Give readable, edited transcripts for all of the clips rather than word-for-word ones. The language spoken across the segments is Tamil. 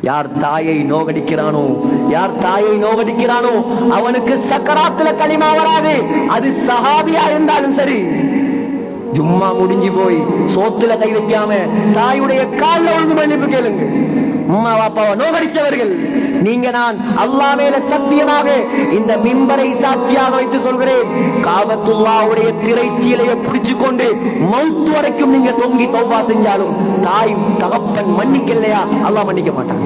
யார் தாயை நோகடிக்கிறானோ அவனுக்கு சக்கராத்துல களிமா வராது. அது சஹாபியா இருந்தாலும் சரி. ஜும்மா முடிஞ்சு போய் சோத்துல கை வைக்காம தாயுடைய கால்ல விழுந்து மன்னிப்பு கேளுங்க. அம்மா பாப்பாவை நோகடிச்சவர்கள் நீங்க, நான் அல்லாஹ் மேல சத்தியமாக இந்த மிம்பரை சாட்சியாக வைத்து சொல்கிறேன், காபத்துல்லாஹ்வுடைய திரைச்சீலையை பிடிச்சு கொண்டு மௌத் வரைக்கும் நீங்க தொங்கி தௌபா செஞ்சாலும் தாய் தகப்பன் மன்னிக்கலையா, அல்லாஹ் மன்னிக்க மாட்டான்.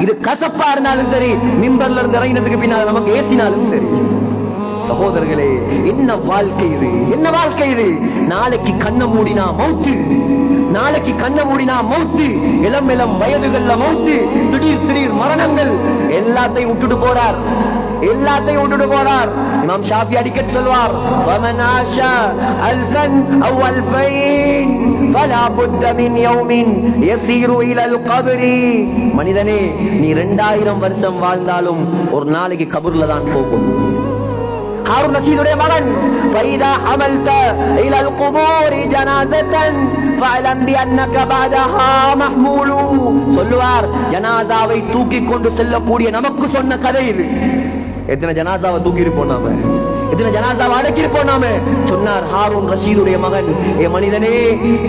இது கசப்பா இருந்தாலும் சரி, மிம்பர்ல இருந்து இறங்கினதுக்கு பின்னால் நமக்கு ஏசினாலும் சரி. சகோதரர்களே, என்ன வாழ்க்கை இது? நாளைக்கு கண்ணை மூடினா மௌத்து, இளம் வயதுகள்ல மௌத்து, திடீர் மரணங்கள். எல்லாத்தையும் விட்டுட்டு போறார். இமாம் ஷாஃபி அடிக்கடி சொல்வார், வமன் ஆஷா அல்ஃபன் அவ் அல்ஃபைன் ஃபலா புத்த மின் யௌமின் யஸீரு இலல் கப்ரி. மனிதனே, நீ 2000 வருஷம் வாழ்ந்தாலும் ஒரு நாளைக்கு கபர்ல தான் போகும். ஹாரூன் ரஷீதுடைய மகன், ஃபைதா ஹமல்த இலல் குபூரி ஜனாஸத்தன் ஃபஅலம் பிஅன்னக பஅதஹா மஹ்மூலு. சொல்லுவார், ஜனாஸாவை தூக்கி கொண்டு செல்லக்கூடிய நமக்கு சொன்ன கதை இது. எத்தனை ஜனாஸாவை தூக்கி இருப்போம் நாம, எத்தனை ஜனாஸாவை அடக்கி இருப்போம் நாம. சொன்னார் ஹாரூன் ரஷீதுடைய மகன், ஏ மனிதனே,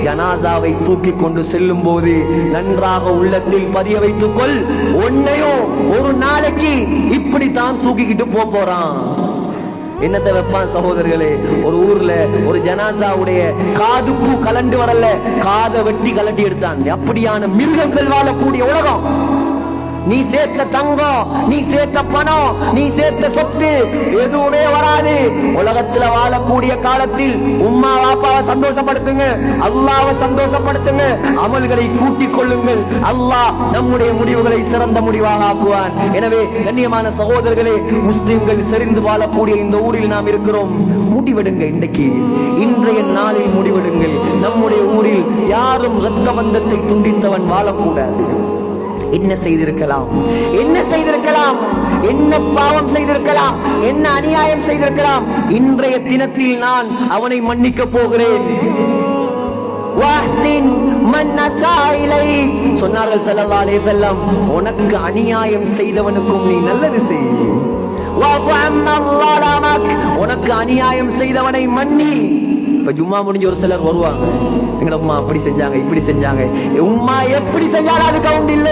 ஜனாஸாவை தூக்கி கொண்டு செல்லும் போது நன்றாக உள்ளத்தில் பதிய வைத்துக் கொள், உன்னையும் ஒரு நாளைக்கு இப்படித்தான் தூக்கிக்கிட்டு போறான். என்னத்தை வைப்பான் சகோதரர்களே? ஒரு ஊர்ல ஒரு ஜனாசாவுடைய காது பூ கலண்டு வரல, காதை வெட்டி கலட்டி எடுத்தான். அப்படியான மிருகங்கள் வாழக்கூடிய உலகம். நீ சேர்த்த தங்கம், நீ சேர்த்த பணம், நீ சேர்த்த சொத்து எதுவுமே வராது. உலகத்துல வாழக்கூடிய காலத்தில் உம்மா வாப்பாவை சந்தோஷப்படுத்துங்க, அல்லாஹ்வை சந்தோஷப்படுத்துங்க, அமல்களை கூட்டிக் கொள்ளுங்கள். அல்லாஹ் நம்முடைய முடிவுகளை சிறந்த முடிவாக ஆக்குவான். எனவே கண்ணியமான சகோதரர்களே, முஸ்லிம்கள் செறிந்து வாழக்கூடிய இந்த ஊரில் நாம் இருக்கிறோம். முடிவெடுங்க, இன்றைய நாளில் முடிவெடுங்கள். நம்முடைய ஊரில் யாரும் இரத்த பந்தத்தை துண்டித்தவன் வாழக்கூடாது. என்ன செய்திருக்கலாம், என்ன பாவம் செய்திருக்கலாம், என்ன அநியாயம் செய்திருக்கலாம். இன்றைய தினத்தில் நான் அவனை மன்னிக்க போகிறேன். சொன்னார்கள் ஸல்லல்லாஹு அலைஹி வஸல்லம், உனக்கு அநியாயம் செய்தவனுக்கும் நீ நல்லது செய். உனக்கு அநியாயம் செய்தவனை மன்னி. இப்ப ஜும்மா முடிஞ்ச ஒரு சிலர் வருவாங்க, எங்கட உம்மா அப்படி செஞ்சாங்க, இப்படி செஞ்சாங்க. உம்மா எப்படி செஞ்சாலும் அது கவுண்ட் இல்ல.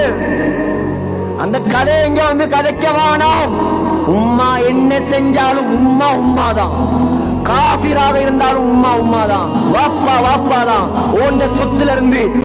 அந்த கதை எங்க வந்து கதைக்க வேணாம். உம்மா என்ன செஞ்சாலும் உம்மாதான். காபிராக இருந்தாலும் உம்மாதான். வாப்பா தான். ஓண்ட சொத்துல இருந்து